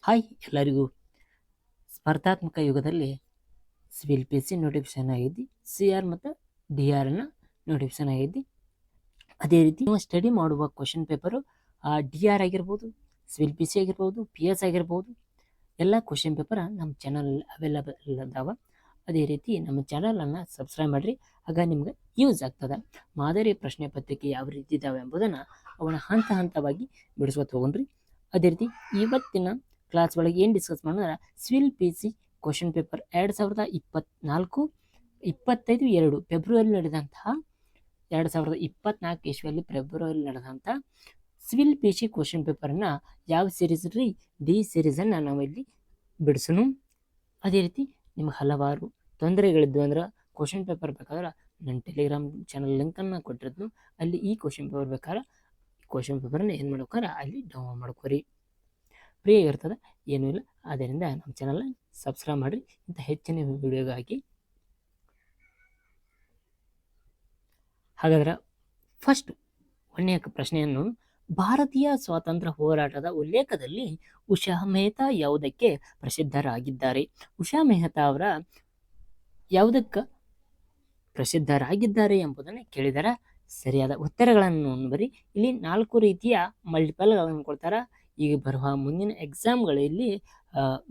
Hi ಎಲ್ಲರಿಗೂ. ಸ್ಪರ್ಧಾತ್ಮಕ ಯುಗದಲ್ಲಿ ಸಿವಿಲ್ ಪಿ ಸಿ ನೋಟಿಫಿಕೇಶನ್ ಆಗಿದ್ದು, ಸಿ ಆರ್ ಮತ್ತು ಡಿ ಆರ್ನ ನೋಟಿಫಿಕೇಶನ್ ಆಗಿದ್ದು. ಅದೇ ರೀತಿ ನೀವು ಸ್ಟಡಿ ಮಾಡುವ ಕ್ವಶನ್ ಪೇಪರು ಡಿ ಆರ್ ಆಗಿರ್ಬೋದು, ಸಿವಿಲ್ ಪಿ ಸಿ ಆಗಿರ್ಬೋದು, ಪಿ ಎಸ್ ಆಗಿರ್ಬೋದು, ಎಲ್ಲ ಕ್ವಶನ್ ಪೇಪರ್ ನಮ್ಮ ಚಾನಲ್ ಅವೈಲಬಲ್ ಅದಾವ. ಅದೇ ರೀತಿ ನಮ್ಮ ಚಾನಲನ್ನು ಸಬ್ಸ್ಕ್ರೈಬ್ ಮಾಡಿರಿ, ಆಗ ನಿಮ್ಗೆ ಯೂಸ್ ಆಗ್ತದೆ. ಮಾದರಿ ಪ್ರಶ್ನೆ ಪತ್ರಿಕೆ ಯಾವ ರೀತಿ ಇದ್ದಾವೆ ಎಂಬುದನ್ನು ಅವನ್ನ ಹಂತ ಹಂತವಾಗಿ ಬಿಡಿಸ್ಕೊತ ಹೋಗೋಣ್ರಿ. ಅದೇ ರೀತಿ ಇವತ್ತಿನ ಕ್ಲಾಸ್ ಒಳಗೆ ಏನು ಡಿಸ್ಕಸ್ ಮಾಡೋಣ, civil P C question paper 2024 25/2 February ನಡೆದಂತಹ 2024 ಇಸ್ವಿಯಲ್ಲಿ ಫೆಬ್ರವರಿ ನಡೆದಂಥ ಸಿವಿಲ್ ಪಿ ಸಿ ಕ್ವಶನ್ ಪೇಪರ್ನ ಯಾವ ಸೀರೀಸ್ ರೀ, ಡಿ ಸೀರೀಸನ್ನು ನಾವು ಇಲ್ಲಿ ಬಿಡಿಸೋಣ. ಅದೇ ರೀತಿ ನಿಮ್ಗೆ ಹಲವಾರು ತೊಂದರೆಗಳಿದ್ವು ಅಂದ್ರೆ ಕ್ವಶನ್ ಪೇಪರ್ ಬೇಕಾದ್ರೆ ನನ್ನ ಟೆಲಿಗ್ರಾಮ್ ಚಾನಲ್ ಲಿಂಕನ್ನು ಕೊಟ್ಟಿರೋದು, ಅಲ್ಲಿ ಈ ಕ್ವಶನ್ ಪೇಪರ್ ಬೇಕಾದ್ರೆ ಕ್ವಶನ್ ಪೇಪರ್ನ ಏನು ಮಾಡ್ಕೋರ ಅಲ್ಲಿ ಡೌನ್ಲೋಡ್ ಮಾಡ್ಕೋರಿ, ಫ್ರೀ ಆಗಿರ್ತದೆ, ಏನೂ ಇಲ್ಲ. ಆದ್ದರಿಂದ ನಮ್ಮ ಚಾನಲ್ನ ಸಬ್ಸ್ಕ್ರೈಬ್ ಮಾಡಿರಿ ಇಂಥ ಹೆಚ್ಚಿನ ವಿಡಿಯೋಗಾಗಿ. ಹಾಗಾದ್ರೆ ಫಸ್ಟ್ ಒಂದನೇ ಪ್ರಶ್ನೆಯನ್ನು, ಭಾರತೀಯ ಸ್ವಾತಂತ್ರ್ಯ ಹೋರಾಟದ ಉಲ್ಲೇಖದಲ್ಲಿ ಉಷಾ ಮೆಹ್ತಾ ಯಾವುದಕ್ಕೆ ಪ್ರಸಿದ್ಧರಾಗಿದ್ದಾರೆ? ಉಷಾ ಮೆಹ್ತಾ ಅವರ ಯಾವುದಕ್ಕೆ ಪ್ರಸಿದ್ಧರಾಗಿದ್ದಾರೆ ಎಂಬುದನ್ನು ಕೇಳಿದರೆ ಸರಿಯಾದ ಉತ್ತರಗಳನ್ನು ಬರೀ. ಇಲ್ಲಿ 4 ರೀತಿಯ ಮಲ್ಟಿಪಲ್ಗಳನ್ನು ಕೊಡ್ತಾರೆ. ಈಗ ಬರುವ ಮುಂದಿನ ಎಕ್ಸಾಮ್ಗಳಲ್ಲಿ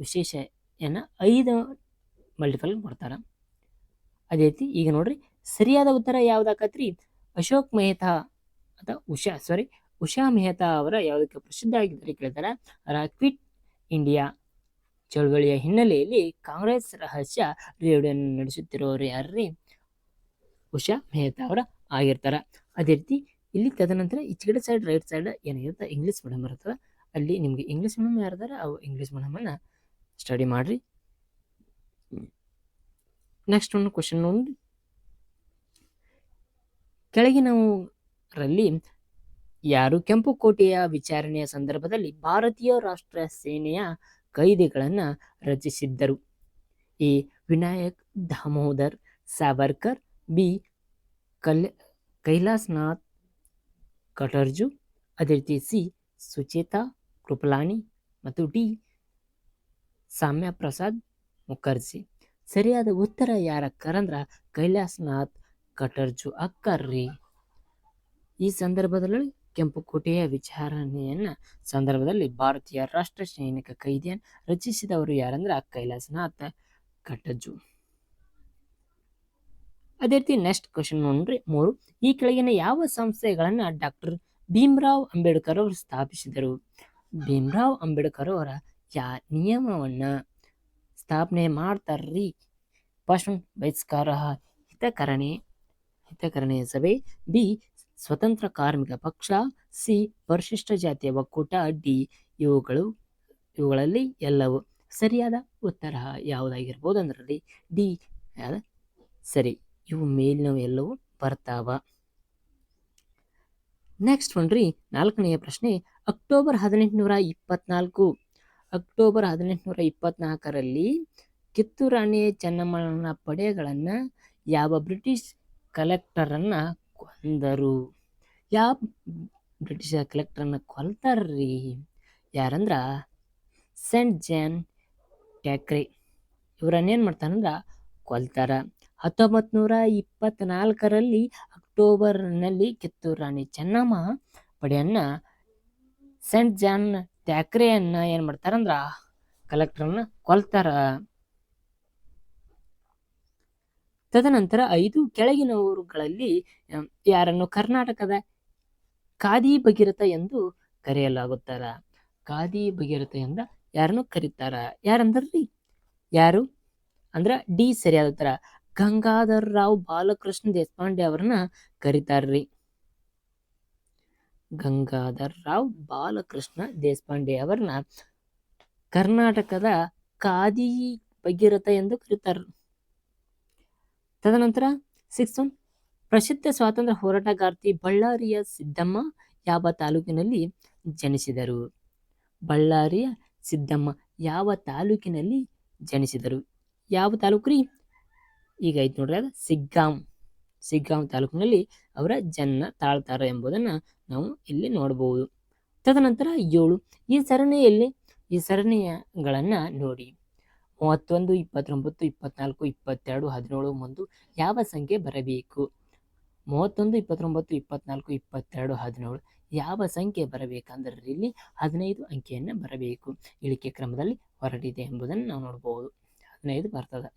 ವಿಶೇಷ 5 ಮಲ್ಟಿಪಲ್ ಕೊಡ್ತಾರೆ. ಅದೇ ರೀತಿ ಈಗ ನೋಡ್ರಿ, ಸರಿಯಾದ ಉತ್ತರ ಯಾವ್ದಾಕತ್ರಿ? ಅಶೋಕ್ ಮೆಹ್ತಾ ಅಥವಾ ಉಷಾ ಮೆಹ್ತಾ ಅವರ ಯಾವುದಕ್ಕೆ ಪ್ರಸಿದ್ಧ ಆಗಿದ್ದಾರೆ ಕೇಳ್ತಾರೆ. ಕ್ವಿಟ್ ಇಂಡಿಯಾ ಚಳವಳಿಯ ಹಿನ್ನೆಲೆಯಲ್ಲಿ ಕಾಂಗ್ರೆಸ್ ರಹಸ್ಯ ರೇಡಿಯೋವನ್ನು ನಡೆಸುತ್ತಿರೋರು ಯಾರ್ರಿ? ಉಷಾ ಮೆಹ್ತಾ ಅವರ ಆಗಿರ್ತಾರ. ಅದೇ ರೀತಿ ಇಲ್ಲಿ ತದನಂತರ ಈಚೆಗಡೆ ಸೈಡ್ ರೈಟ್ ಸೈಡ್ ಏನಾಗಿರುತ್ತೆ, ಇಂಗ್ಲೀಷ್ ಮೀಡಿಯಂ ಇರ್ತದೆ. ಅಲ್ಲಿ ನಿಮ್ಗೆ ಇಂಗ್ಲೀಷ್ ಮೀಡಿಯಂ ಯಾರ್ದಾರ ಅವು ಇಂಗ್ಲೀಷ್ ಮೀಡಿಯಮನ್ನು ಸ್ಟಡಿ ಮಾಡ್ರಿ. ನೆಕ್ಸ್ಟ್ ಒಂದು ಕ್ವಶನ್ ನೋಡಿ, ಕೆಳಗಿನವರಲ್ಲಿ ಯಾರು ಕೆಂಪು ಕೋಟೆಯ ವಿಚಾರಣೆಯ ಸಂದರ್ಭದಲ್ಲಿ ಭಾರತೀಯ ರಾಷ್ಟ್ರೀಯ ಸೇನೆಯ ಕೈದಿಗಳನ್ನು ರಚಿಸಿದ್ದರು? ಎ ವಿನಾಯಕ್ ದಾಮೋದರ್ ಸಾವರ್ಕರ್, ಬಿ ಕೈಲಾಸನಾಥ್ ಕಟರ್ಜು, ಅದೇ ರೀತಿ ಸಿ ಸುಚೇತಾ ಕೃಪಲಾನಿ ಮತ್ತು ಡಿ ಸಾಮ್ಯ ಪ್ರಸಾದ್ ಮುಖರ್ಜಿ. ಸರಿಯಾದ ಉತ್ತರ ಯಾರಕ್ಕರಂದ್ರ ಕೈಲಾಸನಾಥ್ ಕಟರ್ಜು ಅಕ್ಕರ್ರಿ. ಈ ಸಂದರ್ಭದಲ್ಲಿ ಕೆಂಪು ಕೋಟೆಯ ವಿಚಾರಣೆಯನ್ನ ಸಂದರ್ಭದಲ್ಲಿ ಭಾರತೀಯ ರಾಷ್ಟ್ರೀಯ ಸೈನಿಕ ಕೈದಿಯನ್ನು ರಚಿಸಿದವರು ಯಾರಂದ್ರ ಕೈಲಾಸನಾಥ್ ಕಟರ್ಜು. ಅದೇ ರೀತಿ ನೆಕ್ಸ್ಟ್ ಕ್ವಶನ್ ನೋಡ್ರಿ 3, ಈ ಕೆಳಗಿನ ಯಾವ ಸಂಸ್ಥೆಗಳನ್ನ ಡಾಕ್ಟರ್ ಭೀಮ್ರಾವ್ ಅಂಬೇಡ್ಕರ್ ಅವರು ಸ್ಥಾಪಿಸಿದರು? ಭೀಮ್ರಾವ್ ಅಂಬೇಡ್ಕರ್ ಅವರ ನಿಯಮವನ್ನ ಸ್ಥಾಪನೆ ಮಾಡ್ತಾರ್ರಿ? ಫಸ್ಟ್ ಬಹಿಷ್ಕಾರ ಹಿತಕರಣೆ ಸಭೆ, ಬಿ ಸ್ವತಂತ್ರ ಕಾರ್ಮಿಕ ಪಕ್ಷ, ಸಿ ಪರಿಶಿಷ್ಟ ಜಾತಿಯ ಒಕ್ಕೂಟ, ಡಿ ಇವುಗಳಲ್ಲಿ ಎಲ್ಲವೂ. ಸರಿಯಾದ ಉತ್ತರ ಯಾವುದಾಗಿರ್ಬೋದು ಅಂದ್ರೆ ಡಿ ಸರಿ, ಇವು ಮೇಲಿನವು ಎಲ್ಲವೂ ಬರ್ತಾವ. ನೆಕ್ಸ್ಟ್ ಒನ್ರಿ 4ನೆಯ ಪ್ರಶ್ನೆ, ಅಕ್ಟೋಬರ್ 1824ರಲ್ಲಿ ಕಿತ್ತೂರು ರಾಣಿ ಚೆನ್ನಮ್ಮನ ಪಡೆಗಳನ್ನ ಯಾವ ಬ್ರಿಟಿಷ್ ಕಲೆಕ್ಟರನ್ನ ಕೊಂದರು? ಯಾವ ಬ್ರಿಟಿಷ್ ಕಲೆಕ್ಟರನ್ನ ಕೊಲ್ತಾರ್ರಿ? ಯಾರಂದ್ರ ಸೆಂಟ್ ಜಾನ್ ಟ್ಯಾಕ್ರೆ. ಇವರನ್ನೇನು ಮಾಡ್ತಾರಂದ್ರ ಕೊಲ್ತಾರ. 1924ರಲ್ಲಿ ಅಕ್ಟೋಬರ್ನಲ್ಲಿ ಕಿತ್ತೂರು ರಾಣಿ ಚೆನ್ನಮ್ಮ ಪಡೆಯನ್ನ ಸೆಂಟ್ ಜಾನ್ ಟ್ಯಾಕ್ರೆಯನ್ನ ಏನ್ ಮಾಡ್ತಾರಂದ್ರ ಕಲೆಕ್ಟರ್ನ ಕೊಲ್ತಾರ. ತದನಂತರ 5 ಕೆಳಗಿನವರುಗಳಲ್ಲಿ ಯಾರನ್ನು ಕರ್ನಾಟಕದ ಖಾದಿ ಭಗೀರಥ ಎಂದು ಕರೆಯಲಾಗುತ್ತಾರ? ಖಾದಿ ಭಗೀರಥ ಎಂದ ಯಾರನ್ನು ಕರೀತಾರ? ಯಾರಂದ್ರಿ? ಯಾರು ಅಂದ್ರ ಡಿ ಸರಿಯಾದ ಉತ್ತರ ಗಂಗಾಧರ್ ರಾವ್ ಬಾಲಕೃಷ್ಣ ದೇಶಪಾಂಡೆ ಅವರನ್ನ ಕರೀತಾರ್ರಿ. ಗಂಗಾಧರ್ ರಾವ್ ಬಾಲಕೃಷ್ಣ ದೇಶಪಾಂಡೆ ಅವರನ್ನ ಕರ್ನಾಟಕದ ಖಾದಿ ಭಗೀರಥ ಎಂದು ಕರೀತಾರ. ತದನಂತರ 6 ಪ್ರಸಿದ್ಧ ಸ್ವಾತಂತ್ರ್ಯ ಹೋರಾಟಗಾರ್ತಿ ಬಳ್ಳಾರಿಯ ಸಿದ್ದಮ್ಮ ಯಾವ ತಾಲೂಕಿನಲ್ಲಿ ಜನಿಸಿದರು? ಬಳ್ಳಾರಿಯ ಸಿದ್ದಮ್ಮ ಯಾವ ತಾಲೂಕಿನಲ್ಲಿ ಜನಿಸಿದರು? ಯಾವ ತಾಲೂಕು ರೀ? ಈಗ ಐತೆ ನೋಡ್ರಿ, ಅದು ಸಿಗ್ಗಾಂವ್ ತಾಲೂಕಿನಲ್ಲಿ ಅವರ ಜನ್ಮ ತಾಳ್ತಾರ ಎಂಬುದನ್ನು ನಾವು ಇಲ್ಲಿ ನೋಡಬಹುದು. ತದನಂತರ 7 ಈ ಸರಣಿಯಲ್ಲಿ ಈ ಸರಣಿಗಳನ್ನು ನೋಡಿ. 31, 29, 24, 22, 17 ಮುಂದೆ ಯಾವ ಸಂಖ್ಯೆ ಬರಬೇಕು? 31, 29, 24, 22, 17 ಯಾವ ಸಂಖ್ಯೆ ಬರಬೇಕಂದ್ರೆ ಇಲ್ಲಿ 15 ಅಂಕೆಯನ್ನು ಬರಬೇಕು. ಇಳಿಕೆ ಕ್ರಮದಲ್ಲಿ ಹೊರಟಿದೆ ಎಂಬುದನ್ನು ನಾವು ನೋಡ್ಬೋದು. 15 ಬರ್ತದೆ.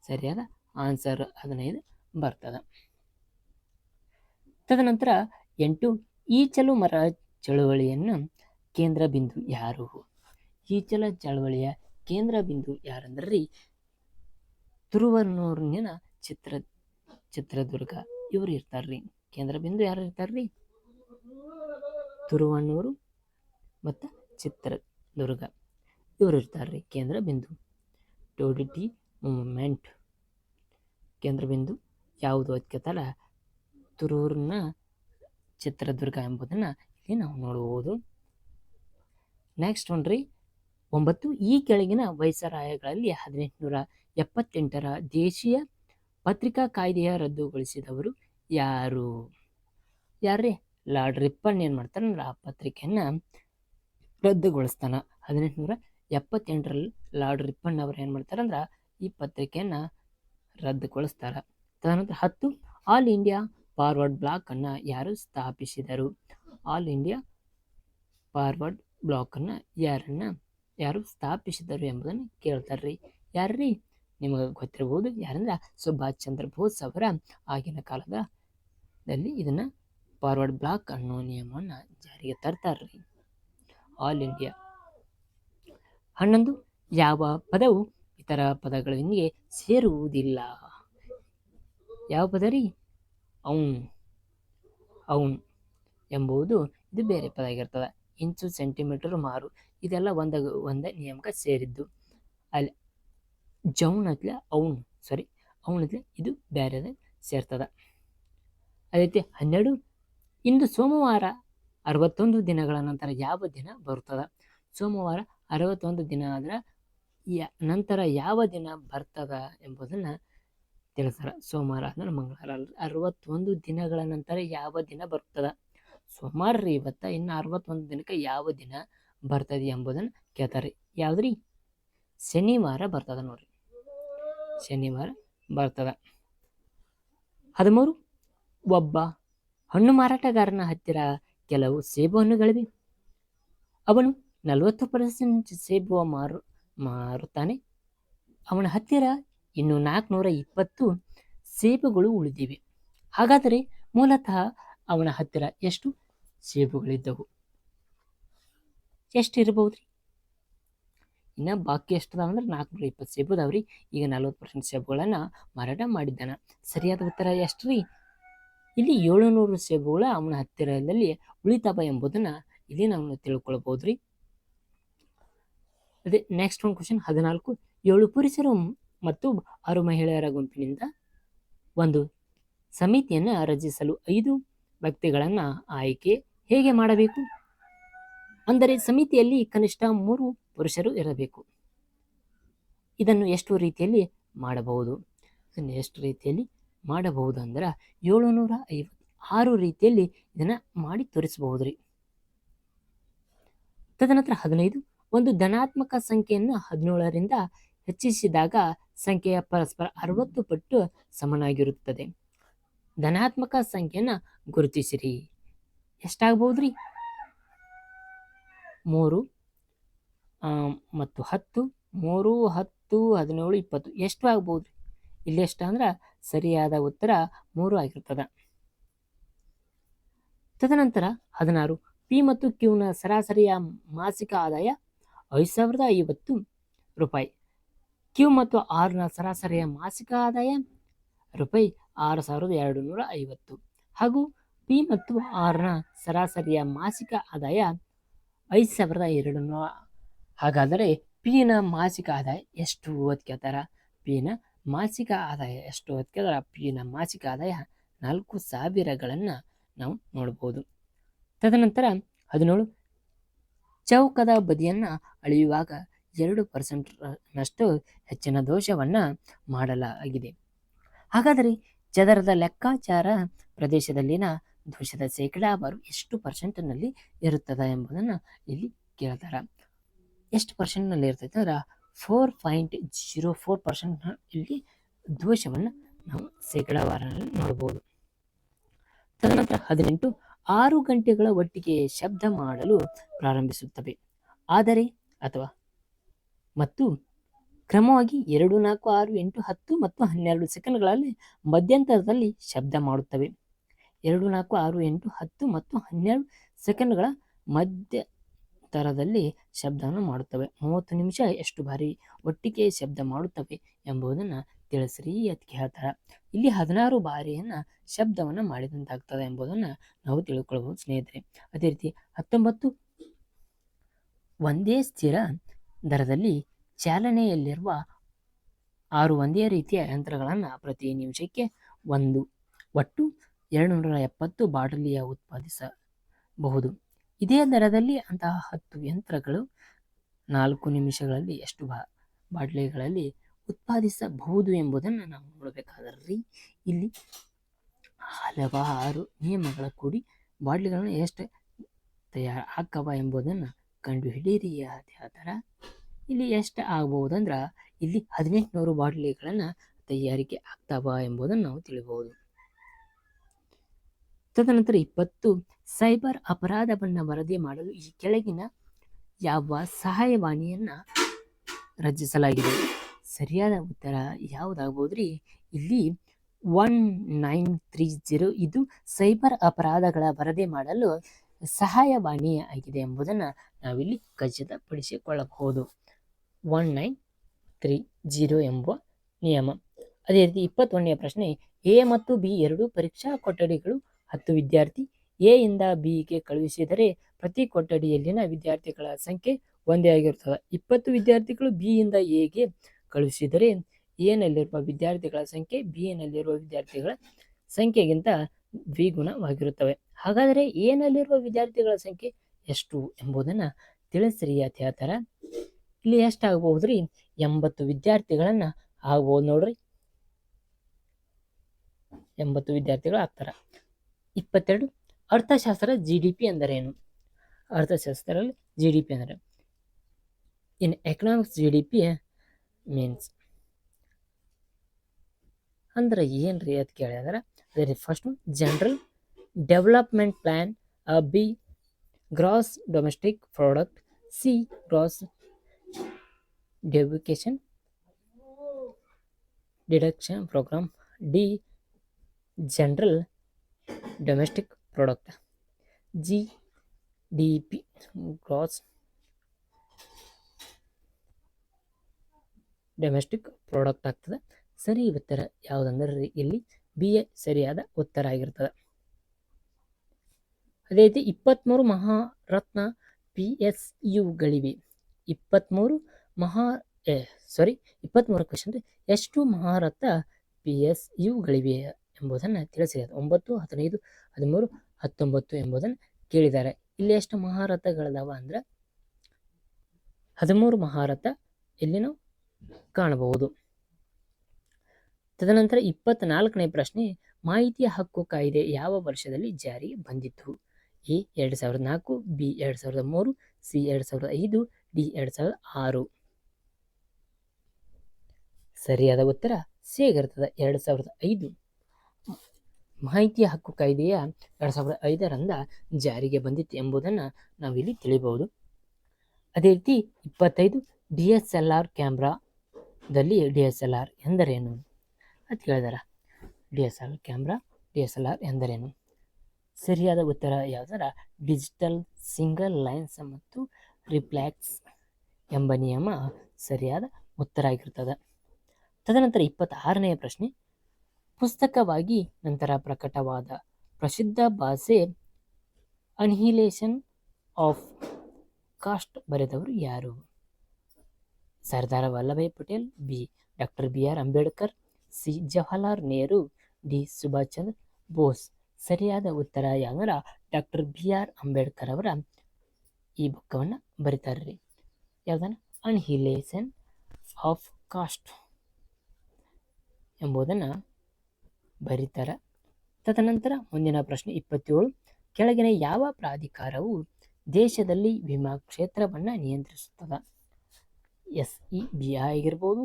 ಸರಿಯಾದ ಆನ್ಸರ್ 15 ಬರ್ತದೆ. ತದನಂತರ 8 ಈಚಲು ಮರ ಚಳುವಳಿಯನ್ನು ಕೇಂದ್ರ ಬಿಂದು ಯಾರು? ಈಚಲ ಚಳವಳಿಯ ಕೇಂದ್ರ ಬಿಂದು ಯಾರಂದ್ರಿ ತುರುವನೂರಿನ ಚಿತ್ರದುರ್ಗ ಇವ್ರು ಇರ್ತಾರ್ರಿ. ಕೇಂದ್ರ ಬಿಂದು ಯಾರು ಇರ್ತಾರ್ರಿ? ತುರುವನೂರು ಮತ್ತು ಚಿತ್ರದುರ್ಗ ಇವ್ರು ಇರ್ತಾರ್ರಿ ಕೇಂದ್ರ ಬಿಂದು. ಟೋಡಿಟಿ ಮೂಮೆಂಟ್ ಕೇಂದ್ರ ಬಿಂದು ಯಾವುದು ಅದಕ್ಕೆತಲ್ಲ ತುರೂರಿನ ಚಿತ್ರದುರ್ಗ ಎಂಬುದನ್ನು ಇಲ್ಲಿ ನಾವು ನೋಡಬಹುದು. ನೆಕ್ಸ್ಟ್ ನೋಡ್ರಿ 9 ಈ ಕೆಳಗಿನ ವೈಸರಾಯಗಳಲ್ಲಿ 1878ರ ದೇಶೀಯ ಪತ್ರಿಕಾ ಕಾಯ್ದೆಯ ರದ್ದುಗೊಳಿಸಿದವರು ಯಾರು? ಯಾರ್ರಿ? ಲಾರ್ಡ್ ರಿಪ್ಪನ್ ಏನು ಮಾಡ್ತಾರಂದ್ರೆ ಆ ಪತ್ರಿಕೆಯನ್ನು ರದ್ದುಗೊಳಿಸ್ತಾನ. 1878ರಲ್ಲಿ ಲಾರ್ಡ್ ರಿಪ್ಪನ್ ಅವರು ಏನು ಮಾಡ್ತಾರಂದ್ರೆ ಈ ಪತ್ರಿಕೆಯನ್ನು ರದ್ದುಗೊಳಿಸ್ತಾರ. ತದನಂತರ 10 ಆಲ್ ಇಂಡಿಯಾ ಫಾರ್ವರ್ಡ್ ಬ್ಲಾಕ್ ಅನ್ನು ಯಾರು ಸ್ಥಾಪಿಸಿದರು? ಆಲ್ ಇಂಡಿಯಾ ಫಾರ್ವರ್ಡ್ ಬ್ಲಾಕ್ ಅನ್ನು ಯಾರು ಸ್ಥಾಪಿಸಿದರು ಎಂಬುದನ್ನು ಕೇಳ್ತಾರ್ರಿ. ಯಾರ್ರಿ? ನಿಮಗೆ ಗೊತ್ತಿರಬಹುದು. ಯಾರಂದ್ರೆ ಸುಭಾಷ್ ಚಂದ್ರ ಬೋಸ್ ಅವರ ಆಗಿನ ಕಾಲದಲ್ಲಿ ಇದನ್ನ ಫಾರ್ವರ್ಡ್ ಬ್ಲಾಕ್ ಅನ್ನೋ ನಿಯಮವನ್ನು ಜಾರಿಗೆ ತರ್ತಾರ್ರಿ. All India. 11 ಯಾವ ಪದವು ಇತರ ಪದಗಳೊಂದಿಗೆ ಸೇರುವುದಿಲ್ಲ? ಯಾವ ಪದ ರೀ? ಔನ್ ಎಂಬುದು ಇದು ಬೇರೆ ಪದ ಆಗಿರ್ತದೆ. ಇಂಚು, ಸೆಂಟಿಮೀಟರ್, ಮಾರು ಇದೆಲ್ಲ ಒಂದೇ ನಿಯಮಕ್ಕೆ ಸೇರಿದ್ದು. ಅಲ್ಲಿ ಜೌನತ್ಲೆ ಅವನತ್ಲೆ ಇದು ಬೇರೆ ಸೇರ್ತದ. ಅದೈತಿ 12 ಇಂದು ಸೋಮವಾರ 61 ದಿನಗಳ ನಂತರ ಯಾವ ದಿನ ಬರ್ತದ? ಸೋಮವಾರ 61 ದಿನ ಆದ್ರೆ ನಂತರ ಯಾವ ದಿನ ಬರ್ತದ ಎಂಬುದನ್ನು ತಿಳಿಸ್ತಾರ. ಸೋಮವಾರ ಆದ್ಮೇಲೆ ಮಂಗಳವಾರ 61 ದಿನಗಳ ನಂತರ ಯಾವ ದಿನ ಬರ್ತದ? ಸೋಮವಾರ ರೀ ಇವತ್ತ, ಇನ್ನು 61 ದಿನಕ್ಕೆ ಯಾವ ದಿನ ಬರ್ತದೆ ಎಂಬುದನ್ನು ಕೇಳ್ತಾರೆ. ಯಾವ್ದ್ರಿ? ಶನಿವಾರ ಬರ್ತದ ನೋಡ್ರಿ. ಶನಿವಾರ ಬರ್ತದ. 13 ಒಬ್ಬ ಹಣ್ಣು ಮಾರಾಟಗಾರನ ಹತ್ತಿರ ಕೆಲವು ಸೇಬು ಹಣ್ಣುಗಳಿವೆ. ಅವನು 40% ಸೇಬು ಮಾರುತ್ತಾನೆ. ಅವನ ಹತ್ತಿರ ಇನ್ನು 420 ಸೇಬುಗಳು ಉಳಿದಿವೆ. ಹಾಗಾದರೆ ಮೂಲತಃ ಅವನ ಹತ್ತಿರ ಎಷ್ಟು ಸೇಬುಗಳಿದ್ದವು? ಎಷ್ಟು ಇರ್ಬೋದ್ರಿ? ಇನ್ನು ಬಾಕಿ ಎಷ್ಟದಾವಂದ್ರೆ 420 ಸೇಬು ಅದಾವ್ರಿ. ಈಗ 40% ಸೇಬುಗಳನ್ನು ಮಾರಾಟ ಮಾಡಿದ್ದಾನ. ಸರಿಯಾದ ಉತ್ತರ ಎಷ್ಟ್ರಿ? ಇಲ್ಲಿ 700 ಸೇಬುಗಳ ಅವನ ಹತ್ತಿರದಲ್ಲಿ ಉಳಿತಾವ ಎಂಬುದನ್ನು ಇಲ್ಲಿ ನಾವು ತಿಳ್ಕೊಳ್ಬೋದ್ರಿ. ಅದೇ ನೆಕ್ಸ್ಟ್ ಒಂದು ಕ್ವಶನ್ 14 7 ಪುರುಷರು ಮತ್ತು 6 ಮಹಿಳೆಯರ ಗುಂಪಿನಿಂದ ಒಂದು ಸಮಿತಿಯನ್ನು ರಚಿಸಲು 5 ವ್ಯಕ್ತಿಗಳನ್ನು ಆಯ್ಕೆ ಹೇಗೆ ಮಾಡಬೇಕು? ಅಂದರೆ ಸಮಿತಿಯಲ್ಲಿ ಕನಿಷ್ಠ 3 ಪುರುಷರು ಇರಬೇಕು. ಇದನ್ನು ಎಷ್ಟು ರೀತಿಯಲ್ಲಿ ಮಾಡಬಹುದು? ಅಂದ್ರೆ 756 ರೀತಿಯಲ್ಲಿ ಇದನ್ನ ಮಾಡಿ ತೋರಿಸಬಹುದ್ರಿ. ತದನಂತರ 15 ಒಂದು ಧನಾತ್ಮಕ ಸಂಖ್ಯೆಯನ್ನು 17ರಿಂದ ಹೆಚ್ಚಿಸಿದಾಗ ಸಂಖ್ಯೆಯ ಪರಸ್ಪರ 60 ಪಟ್ಟು ಸಮನಾಗಿರುತ್ತದೆ. ಧನಾತ್ಮಕ ಸಂಖ್ಯೆಯನ್ನು ಗುರುತಿಸಿರಿ. ಎಷ್ಟಾಗಬಹುದ್ರಿ? 3 ಮತ್ತು 10, 3, 10, 17, 20 ಎಷ್ಟು ಆಗ್ಬಹುದ್ರಿ? ಇಲ್ಲಿ ಎಷ್ಟು ಅಂದ್ರೆ ಸರಿಯಾದ ಉತ್ತರ 3 ಆಗಿರ್ತದ. ತದನಂತರ 16 ಪಿ ಮತ್ತು ಕ್ಯೂನ ಸರಾಸರಿಯ ಮಾಸಿಕ ಆದಾಯ 5,050 ರೂಪಾಯಿ. ಕ್ಯೂ ಮತ್ತು ಆರ್ನ ಸರಾಸರಿಯ ಮಾಸಿಕ ಆದಾಯ ರೂಪಾಯಿ 6,250 ಹಾಗೂ ಪಿ ಮತ್ತು ಆರ್ನ ಸರಾಸರಿಯ ಮಾಸಿಕ ಆದಾಯ 5,200. ಹಾಗಾದರೆ ಪಿನ ಮಾಸಿಕ ಆದಾಯ ಎಷ್ಟು ಅಂತ ಕೇಳ್ತಾರ. ಪಿನ ಮಾಸಿಕ ಆದಾಯ ಎಷ್ಟು ಅಂತ ಕೇಳಿದ್ರ ಪಿನ ಮಾಸಿಕ ಆದಾಯ 4,000ಗಳನ್ನು ನಾವು ನೋಡ್ಬೋದು. ತದನಂತರ 17 ಚೌಕದ ಬದಿಯನ್ನು ಅಳೆಯುವಾಗ 2% ಹೆಚ್ಚಿನ ದೋಷವನ್ನು ಮಾಡಲಾಗಿದೆ. ಹಾಗಾದರೆ ಚದರದ ಲೆಕ್ಕಾಚಾರ ಪ್ರದೇಶದಲ್ಲಿನ ದೋಷದ ಶೇಕಡಾವಾರು ಎಷ್ಟು % ಇರುತ್ತದೆ ಎಂಬುದನ್ನು ಇಲ್ಲಿ ಕೇಳ್ತಾರ. ಎಷ್ಟು ಪರ್ಸೆಂಟ್ನಲ್ಲಿ ಇರ್ತೈತೆ ಅಂದ್ರೆ 4.04% ಇಲ್ಲಿ ದೋಷವನ್ನು ನಾವು ಶೇಕಡಾವಾರಲ್ಲಿ ನೋಡಬಹುದು. ತದನಂತರ 18 6 ಗಂಟೆಗಳ ಒಟ್ಟಿಗೆ ಶಬ್ದ ಮಾಡಲು ಪ್ರಾರಂಭಿಸುತ್ತವೆ ಆದರೆ ಅಥವಾ ಮತ್ತು ಕ್ರಮವಾಗಿ 2, 4, 6, 8, 10 ಮತ್ತು 12 ಸೆಕೆಂಡ್ಗಳಲ್ಲಿ ಮಧ್ಯಂತರದಲ್ಲಿ ಶಬ್ದ ಮಾಡುತ್ತವೆ. 2, 4, 6, 8, 10 ಮತ್ತು 12 ಸೆಕೆಂಡ್ಗಳ ಮಧ್ಯಂತರದಲ್ಲಿ ಶಬ್ದವನ್ನು ಮಾಡುತ್ತವೆ. 30 ನಿಮಿಷ ಎಷ್ಟು ಬಾರಿ ಒಟ್ಟಿಗೆ ಶಬ್ದ ಮಾಡುತ್ತವೆ ಎಂಬುದನ್ನು ತಿಳಿಸ್ರಿ ಅಂತ ಹೇಳ್ತಾರೆ. ಇಲ್ಲಿ 16 ಬಾರಿಯನ್ನು ಶಬ್ದವನ್ನು ಮಾಡಿದಂತಾಗ್ತದೆ ಎಂಬುದನ್ನು ನಾವು ತಿಳ್ಕೊಳ್ಬಹುದು ಸ್ನೇಹಿತರೆ. ಅದೇ ರೀತಿ 19 ಒಂದೇ ಸ್ಥಿರ ದರದಲ್ಲಿ ಚಾಲನೆಯಲ್ಲಿರುವ 6 ಒಂದೇ ರೀತಿಯ ಯಂತ್ರಗಳನ್ನು ಪ್ರತಿ ನಿಮಿಷಕ್ಕೆ ಒಟ್ಟು 270 ಬಾಟಲಿಯ ಉತ್ಪಾದಿಸಬಹುದು. ಇದೇ ದರದಲ್ಲಿ ಅಂತಹ 10 ಯಂತ್ರಗಳು 4 ನಿಮಿಷಗಳಲ್ಲಿ ಎಷ್ಟು ಬಾಟಲಿಗಳಲ್ಲಿ ಉತ್ಪಾದಿಸಬಹುದು ಎಂಬುದನ್ನು ನಾವು ನೋಡಬೇಕಾದ್ರಿ. ಇಲ್ಲಿ ಹಲವಾರು ನಿಯಮಗಳ ಕೂಡಿ ಬಾಟ್ಲಿಗಳನ್ನು ಎಷ್ಟು ಆಕ್ಕವ ಎಂಬುದನ್ನು ಕಂಡುಹಿಡಿಯಿರಿ ಅಂತ ಹೇಳ್ತಾರೆ. ಇಲ್ಲಿ ಎಷ್ಟು ಆಗ್ಬಹುದಂದ್ರೆ ಇಲ್ಲಿ 1800 ಬಾಟ್ಲಿಗಳನ್ನು ತಯಾರಿಕೆ ಆಗ್ತಾವ ಎಂಬುದನ್ನು ನಾವು ತಿಳಿಬಹುದು. ತದನಂತರ 20 ಸೈಬರ್ ಅಪರಾಧವನ್ನು ವರದಿ ಮಾಡಲು ಈ ಕೆಳಗಿನ ಯಾವ ಸಹಾಯವಾಣಿಯನ್ನು ರಚಿಸಲಾಗಿದೆ? ಸರಿಯಾದ ಉತ್ತರ ಯಾವುದಾಗಬಹುದ್ರಿ? ಇಲ್ಲಿ 1930 ಇದು ಸೈಬರ್ ಅಪರಾಧಗಳ ವರದಿ ಮಾಡಲು ಸಹಾಯವಾಣಿ ಆಗಿದೆ ಎಂಬುದನ್ನು ನಾವಿಲ್ಲಿ ಖಚಿತಪಡಿಸಿಕೊಳ್ಳಬಹುದು. 1930 ಎಂಬ ನಿಯಮ. ಅದೇ ರೀತಿ 21ನೇ ಪ್ರಶ್ನೆ, ಎ ಮತ್ತು ಬಿ ಎರಡೂ ಪರೀಕ್ಷಾ ಕೊಠಡಿಗಳು 10 ವಿದ್ಯಾರ್ಥಿ ಎ ಇಂದ ಬಿಗೆ ಕಳುಹಿಸಿದರೆ ಪ್ರತಿ ಕೊಠಡಿಯಲ್ಲಿನ ವಿದ್ಯಾರ್ಥಿಗಳ ಸಂಖ್ಯೆ ಒಂದೇ ಆಗಿರುತ್ತದೆ. 20 ವಿದ್ಯಾರ್ಥಿಗಳು ಬಿ ಇಂದ ಎಗೆ ಕಳುಹಿಸಿದರೆ ಎ ನಲ್ಲಿರುವ ವಿದ್ಯಾರ್ಥಿಗಳ ಸಂಖ್ಯೆ ಬಿ ನಲ್ಲಿರುವ ವಿದ್ಯಾರ್ಥಿಗಳ ಸಂಖ್ಯೆಗಿಂತ ದ್ವಿಗುಣವಾಗಿರುತ್ತವೆ. ಹಾಗಾದರೆ ಎ ನಲ್ಲಿರುವ ವಿದ್ಯಾರ್ಥಿಗಳ ಸಂಖ್ಯೆ ಎಷ್ಟು ಎಂಬುದನ್ನು ತಿಳಿಸ್ರಿ ಅಂತ ಹೇಳ್ತಾರೆ. ಇಲ್ಲಿ ಎಷ್ಟಾಗಬಹುದ್ರಿ? 80 ವಿದ್ಯಾರ್ಥಿಗಳನ್ನ ಆಗ್ಬೋದು ನೋಡ್ರಿ. 80 ವಿದ್ಯಾರ್ಥಿಗಳು ಆಗ್ತಾರ. 22 ಅರ್ಥಶಾಸ್ತ್ರ GDP ಅಂದರೇನು? ಅರ್ಥಶಾಸ್ತ್ರದಲ್ಲಿ GDP ಅಂದರೆ ಇನ್ ಎಕನಾಮಿಕ್ಸ್ GDP ಮೀನ್ಸ್ ಅಂದ್ರೆ ಏನ್ರಿ ಅಂತ ಕೇಳಿದಾರ. ಅದೇ first general development plan, B gross domestic product, C gross dedication deduction program, D general domestic product, GDP gross domestic product ಆಗ್ತದೆ. ಸರಿ ಉತ್ತರ ಯಾವುದಂದ್ರೆ ಇಲ್ಲಿ ಬಿ ಎ ಸರಿಯಾದ ಉತ್ತರ ಆಗಿರ್ತದೆ. ಅದೇ ರೀತಿ 23 ಮಹಾರತ್ನ PSUಗಳಿವೆ. 23 ಕ್ವಶನ್ ಎಷ್ಟು ಮಹಾರತ್ನ PSUಗಳಿವೆ ಎಂಬುದನ್ನು ತಿಳಿಸಿದೆ. 9, 15, 13, 19 ಎಂಬುದನ್ನು ಕೇಳಿದ್ದಾರೆ. ಇಲ್ಲಿ ಎಷ್ಟು ಮಹಾರಥಗಳಿದಾವ ಅಂದ್ರೆ 13 ಮಹಾರಥ ಇಲ್ಲಿ ನಾವು ಕಾಣಬಹುದು. ತದನಂತರ 24ನೇ ಪ್ರಶ್ನೆ, ಮಾಹಿತಿಯ ಹಕ್ಕು ಕಾಯ್ದೆ ಯಾವ ವರ್ಷದಲ್ಲಿ ಜಾರಿಗೆ ಬಂದಿತ್ತು? A 2004, B 2003, C 2005, D 2006. ಸರಿಯಾದ ಉತ್ತರ ಸಿ ಆಗಿರ್ತದೆ, 2005. ಮಾಹಿತಿಯ ಹಕ್ಕು ಕಾಯ್ದೆಯ 2005ರಿಂದ ಜಾರಿಗೆ ಬಂದಿತ್ತು ಎಂಬುದನ್ನು ನಾವಿಲ್ಲಿ ತಿಳಿಬಹುದು. ಅದೇ ರೀತಿ 25 DSLR ಕ್ಯಾಮ್ರಾದಲ್ಲಿ DSLR ಎಂದರೇನು ಅಂತ ಹೇಳಿದಾರೆ. DSLR ಎಂದರೇನು? ಸರಿಯಾದ ಉತ್ತರ ಯಾವುದರ ಡಿಜಿಟಲ್ ಸಿಂಗಲ್ ಲೈನ್ಸ್ ಮತ್ತು ರಿಫ್ಲೆಕ್ಸ್ ಎಂಬ ನಿಯಮ ಸರಿಯಾದ ಉತ್ತರ ಆಗಿರ್ತದೆ. ತದನಂತರ 26ನೇ ಪ್ರಶ್ನೆ, ಪುಸ್ತಕವಾಗಿ ನಂತರ ಪ್ರಕಟವಾದ ಪ್ರಸಿದ್ಧ ಭಾಷೆ ಅನಿಹಿಲೇಷನ್ ಆಫ್ ಕಾಸ್ಟ್ ಬರೆದವರು ಯಾರು? Sardar Vallabhbhai Patel, B doctor BR Ambedkar, C Jawaharlal Nehru, D Subhash Chandra Bose. ಸರಿಯಾದ ಉತ್ತರ ಯಾವಂದ್ರೆ ಡಾಕ್ಟರ್ BR ಅಂಬೇಡ್ಕರ್ ಅವರ ಈ ಬುಕ್ಕವನ್ನು ಬರೀತಾರ್ರಿ. ಯಾವುದನ್ನ? ಅನಿಹಿಲೇಷನ್ ಆಫ್ ಕಾಸ್ಟ್ ಎಂಬುದನ್ನು ಬರೀತಾರೆ. ತದನಂತರ ಮುಂದಿನ ಪ್ರಶ್ನೆ 27, ಕೆಳಗಿನ ಯಾವ ಪ್ರಾಧಿಕಾರವು ದೇಶದಲ್ಲಿ ವಿಮಾ ಕ್ಷೇತ್ರವನ್ನು ನಿಯಂತ್ರಿಸುತ್ತದೆ? SEBI ಆಗಿರ್ಬೋದು,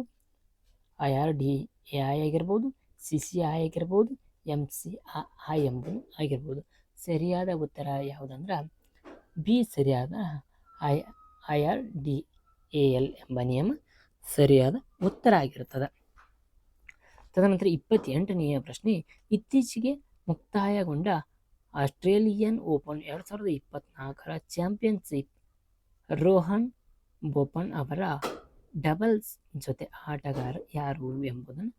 IRDAI ಆಗಿರ್ಬೋದು, CCI ಆಗಿರ್ಬೋದು, MCI ಎಂಬುದು ಆಗಿರ್ಬೋದು. ಸರಿಯಾದ ಉತ್ತರ ಯಾವುದಂದ್ರೆ ಬಿ ಸರಿಯಾದ IRDAI ಎಂಬ ನಿಯಮ ಸರಿಯಾದ ಉತ್ತರ ಆಗಿರುತ್ತದೆ. ತದನಂತರ 28ನೆಯ ಪ್ರಶ್ನೆ, ಇತ್ತೀಚೆಗೆ ಮುಕ್ತಾಯಗೊಂಡ ಆಸ್ಟ್ರೇಲಿಯನ್ ಓಪನ್ 2024ರ ಚಾಂಪಿಯನ್ಶಿಪ್ ರೋಹನ್ ಬೋಪನ್ ಅವರ ಡಬಲ್ಸ್ ಜೊತೆ ಆಟಗಾರ ಯಾರು ಎಂಬುದನ್ನು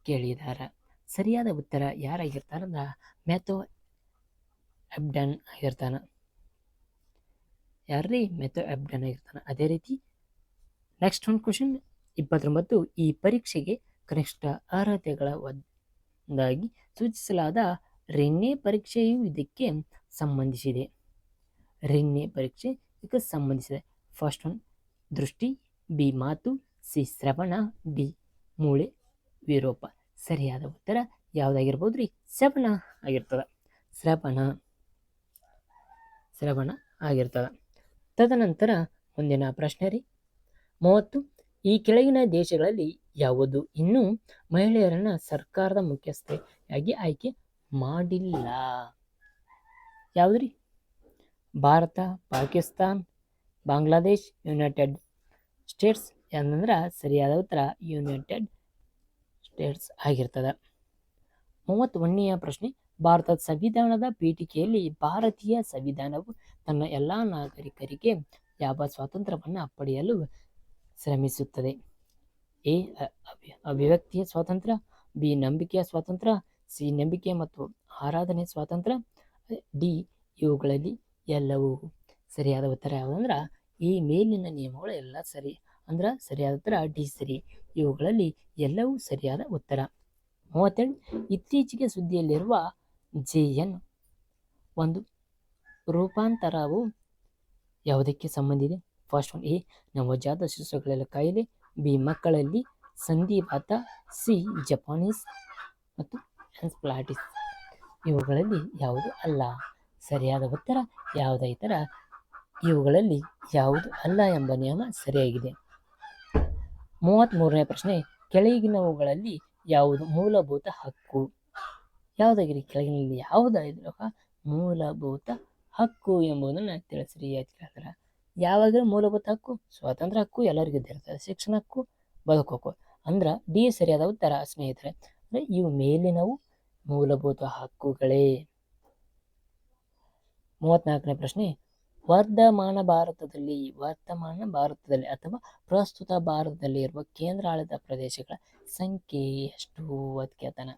ಕೇಳಿದ್ದಾರೆ. ಸರಿಯಾದ ಉತ್ತರ ಯಾರಾಗಿರ್ತಾರಂದ್ರೆ ಮ್ಯಾಥ್ಯೂ ಎಬ್ಡನ್ ಆಗಿರ್ತಾನೆ. ಯಾರ್ರೀ? ಮ್ಯಾಥ್ಯೂ ಎಬ್ಡನ್ ಆಗಿರ್ತಾನೆ. ಅದೇ ರೀತಿ ನೆಕ್ಸ್ಟ್ ಒಂದು ಕ್ವಶನ್ 29, ಈ ಪರೀಕ್ಷೆಗೆ ಕನಿಷ್ಠ ಅರ್ಹತೆಗಳ ಒಂದಾಗಿ ಸೂಚಿಸಲಾದ ರಿನ್ನೆ ಪರೀಕ್ಷೆಯು ಇದಕ್ಕೆ ಸಂಬಂಧಿಸಿದೆ. ರಿನ್ನೆ ಪರೀಕ್ಷೆ ಇದಕ್ಕೆ ಸಂಬಂಧಿಸಿದೆ. ಫಸ್ಟ್ ಒನ್ ದೃಷ್ಟಿ, ಬಿ ಮಾತು, ಸಿ ಶ್ರವಣ, ಡಿ ಮೂಳೆ ವಿರೂಪ. ಸರಿಯಾದ ಉತ್ತರ ಯಾವುದಾಗಿರ್ಬೋದು ರೀ? ಶ್ರವಣ ಆಗಿರ್ತದೆ. ಶ್ರವಣ ಆಗಿರ್ತದೆ. ತದನಂತರ ಮುಂದಿನ ಪ್ರಶ್ನೆ ರೀ 30, ಈ ಕೆಳಗಿನ ದೇಶಗಳಲ್ಲಿ ಯಾವುದು ಇನ್ನೂ ಮಹಿಳೆಯರನ್ನ ಸರ್ಕಾರದ ಮುಖ್ಯಸ್ಥೆಯಾಗಿ ಆಯ್ಕೆ ಮಾಡಿಲ್ಲ? ಯಾವುದ್ರಿ? ಭಾರತ, ಪಾಕಿಸ್ತಾನ್, ಬಾಂಗ್ಲಾದೇಶ್, ಯುನೈಟೆಡ್ ಸ್ಟೇಟ್ಸ್ ಏನಂದ್ರೆ ಸರಿಯಾದ ಉತ್ತರ ಯುನೈಟೆಡ್ ಸ್ಟೇಟ್ಸ್ ಆಗಿರ್ತದೆ. 31ನೆಯ ಪ್ರಶ್ನೆ, ಭಾರತದ ಸಂವಿಧಾನದ ಪೀಠಿಕೆಯಲ್ಲಿ ಭಾರತೀಯ ಸಂವಿಧಾನವು ತನ್ನ ಎಲ್ಲ ನಾಗರಿಕರಿಗೆ ಯಾವ ಸ್ವಾತಂತ್ರ್ಯವನ್ನು ಪಡೆಯಲು ಶ್ರಮಿಸುತ್ತದೆ? ಎ ಅಭಿವ್ಯಕ್ತಿಯ ಸ್ವಾತಂತ್ರ್ಯ, ಬಿ ನಂಬಿಕೆಯ ಸ್ವಾತಂತ್ರ್ಯ, ಸಿ ನಂಬಿಕೆ ಮತ್ತು ಆರಾಧನೆ ಸ್ವಾತಂತ್ರ್ಯ, ಡಿ ಇವುಗಳಲ್ಲಿ ಎಲ್ಲವೂ. ಸರಿಯಾದ ಉತ್ತರ ಯಾವುದಂದ್ರೆ ಈ ಮೇಲಿನ ನಿಯಮಗಳು ಎಲ್ಲ ಸರಿ ಅಂದ್ರೆ ಸರಿಯಾದ ಉತ್ತರ ಡಿ ಸರಿ. ಇವುಗಳಲ್ಲಿ ಎಲ್ಲವೂ ಸರಿಯಾದ ಉತ್ತರ. 32, ಇತ್ತೀಚೆಗೆ ಸುದ್ದಿಯಲ್ಲಿರುವ JN ಒಂದು ರೂಪಾಂತರವು ಯಾವುದಕ್ಕೆ ಸಂಬಂಧಿದೆ? ಫಸ್ಟ್ ಒನ್ ಎ ನವಜಾತ ಶಿಶುಗಳ ಕಾಯಿಲೆ, ಬಿ ಮಕ್ಕಳಲ್ಲಿ ಸಂಧಿವಾತ, ಸಿ ಜಪಾನೀಸ್ ಮತ್ತು ಎನ್ಸೆಫಾಲಿಟಿಸ್. ಇವುಗಳಲ್ಲಿ ಯಾವುದು ಅಲ್ಲ. ಸರಿಯಾದ ಉತ್ತರ ಯಾವುದೈತರ ಇವುಗಳಲ್ಲಿ ಯಾವುದು ಅಲ್ಲ ಎಂಬ ನಿಯಮ ಸರಿಯಾಗಿದೆ. 33ನೇ ಪ್ರಶ್ನೆ, ಕೆಳಗಿನವುಗಳಲ್ಲಿ ಯಾವುದು ಮೂಲಭೂತ ಹಕ್ಕು? ಯಾವುದಾಗಿರಿ? ಕೆಳಗಿನಲ್ಲಿ ಯಾವುದಾದ್ರೂ ಮೂಲಭೂತ ಹಕ್ಕು ಎಂಬುದನ್ನು ತಿಳಿಸ್ರಿ ಅಂತ ಕೇಳ್ತಾರೆ. ಯಾವಾಗ ಮೂಲಭೂತ ಹಕ್ಕು? ಸ್ವಾತಂತ್ರ್ಯ ಹಕ್ಕು ಎಲ್ಲರಿಗೂ ಇದ್ದಿರ್ತದೆ. ಶಿಕ್ಷಣ ಹಕ್ಕು, ಬದುಕು ಅಂದ್ರೆ ಡಿ ಸರಿಯಾದ ಉತ್ತರ ಸ್ನೇಹಿತರೆ. ಅಂದರೆ ಇವು ಮೇಲಿನವು ಮೂಲಭೂತ ಹಕ್ಕುಗಳೇ. 34ನೇ ಪ್ರಶ್ನೆ, ವರ್ತಮಾನ ಭಾರತದಲ್ಲಿ ಅಥವಾ ಪ್ರಸ್ತುತ ಭಾರತದಲ್ಲಿ ಇರುವ ಕೇಂದ್ರಾಡಳಿತ ಪ್ರದೇಶಗಳ ಸಂಖ್ಯೆ ಎಷ್ಟು ಅಂತ ಕೇಳ್ತಾನೆ.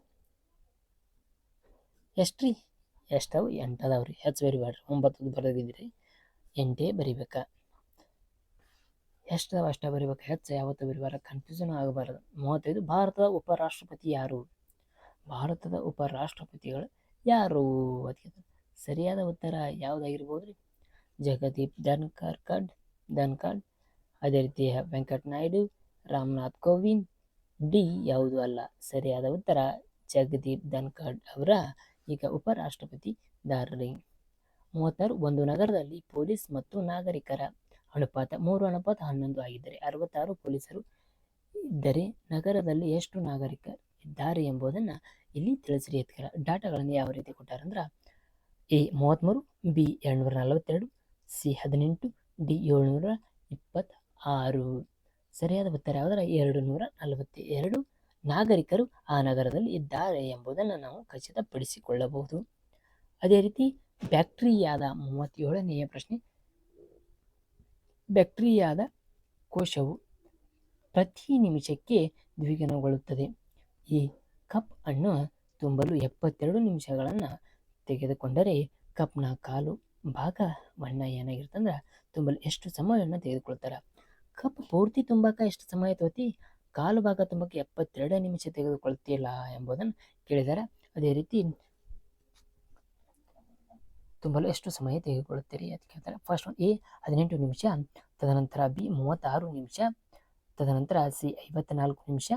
ಎಷ್ಟ್ರಿ? ಎಷ್ಟವು? 8 ಅದಾವ್ರಿ. ಹೆಚ್ಚು ಬರಿಬೇಡ್ರಿ. 9 ಬರೆದಿದ್ರಿ, 8 ಬರಿಬೇಕಾ? ಎಷ್ಟದಾವ ಅಷ್ಟ ಬರಿಬೇಕು. ಹೆಚ್ಚು ಯಾವತ್ತು ಬರಿಬಾರ, ಕನ್ಫ್ಯೂಷನ್ ಆಗಬಾರದು. 35, ಭಾರತದ ಉಪರಾಷ್ಟ್ರಪತಿ ಯಾರು? ಭಾರತದ ಉಪರಾಷ್ಟ್ರಪತಿಗಳು ಯಾರು ಅಂತ ಕೇಳ್ತಾನೆ. ಸರಿಯಾದ ಉತ್ತರ ಯಾವುದಾಗಿರ್ಬೋದ್ರಿ? ಜಗದೀಪ್ ಧನ್ಖಡ್, ಅದೇ ರೀತಿ ವೆಂಕಟ ನಾಯ್ಡು, ರಾಮನಾಥ್ ಕೋವಿಂದ್, ಡಿ ಯಾವುದು ಅಲ್ಲ. ಸರಿಯಾದ ಉತ್ತರ ಜಗದೀಪ್ ಧನ್ಖಡ್ ಅವರ ಈಗ ಉಪರಾಷ್ಟ್ರಪತಿ ದಾರರಿ. 36, ಒಂದು ನಗರದಲ್ಲಿ ಪೊಲೀಸ್ ಮತ್ತು ನಾಗರಿಕರ ಅನುಪಾತ 3:11 ಆಗಿದ್ದರೆ 66 ಪೊಲೀಸರು ಇದ್ದರೆ ನಗರದಲ್ಲಿ ಎಷ್ಟು ನಾಗರಿಕರು ಇದ್ದಾರೆ ಎಂಬುದನ್ನು ಇಲ್ಲಿ ತಿಳಿಸ್ರಿ ಎತ್ಕರ. ಡಾಟಾಗಳನ್ನು ಯಾವ ರೀತಿ ಕೊಟ್ಟಾರಂದ್ರೆ ಎ 33, ಬಿ 242, ಸಿ 18, ಡಿ 726. ಸರಿಯಾದ ಉತ್ತರ ಯಾವುದರ? 242 ನಾಗರಿಕರು ಆ ನಗರದಲ್ಲಿ ಇದ್ದಾರೆ ಎಂಬುದನ್ನು ನಾವು ಖಚಿತಪಡಿಸಿಕೊಳ್ಳಬಹುದು. ಅದೇ ರೀತಿ ಬ್ಯಾಕ್ಟೀರಿಯಾದ 37ನೆಯ ಪ್ರಶ್ನೆ, ಬ್ಯಾಕ್ಟೀರಿಯಾದ ಕೋಶವು ಪ್ರತಿ ನಿಮಿಷಕ್ಕೆ ದ್ವಿಗುಣಗೊಳ್ಳುತ್ತದೆ. ಈ ಕಪ್ ಅನ್ನು ತುಂಬಲು 72 ನಿಮಿಷಗಳನ್ನು ತೆಗೆದುಕೊಂಡರೆ ಕಪ್ನ ಕಾಲು ಭಾಗವನ್ನು ಏನಾಗಿರ್ತಂದ್ರೆ ತುಂಬಲು ಎಷ್ಟು ಸಮಯವನ್ನು ತೆಗೆದುಕೊಳ್ತಾರೆ? ಕಪ್ ಪೂರ್ತಿ ತುಂಬಕ್ಕೆ ಎಷ್ಟು ಸಮಯ ತಗೋತಿ? ಕಾಲು ಭಾಗ ತುಂಬಕ್ಕೆ 72 ನಿಮಿಷ ತೆಗೆದುಕೊಳ್ತಿಲ್ಲ ಎಂಬುದನ್ನು ಕೇಳಿದ್ದಾರೆ. ಅದೇ ರೀತಿ ತುಂಬಲು ಎಷ್ಟು ಸಮಯ ತೆಗೆದುಕೊಳ್ಳುತ್ತೀರಿ ಅಂತ ಕೇಳ್ತಾರೆ. ಫಸ್ಟ್ ಒನ್ ಎ 18 ನಿಮಿಷ, ತದನಂತರ ಬಿ 36 ನಿಮಿಷ, ತದನಂತರ ಸಿ 54 ನಿಮಿಷ,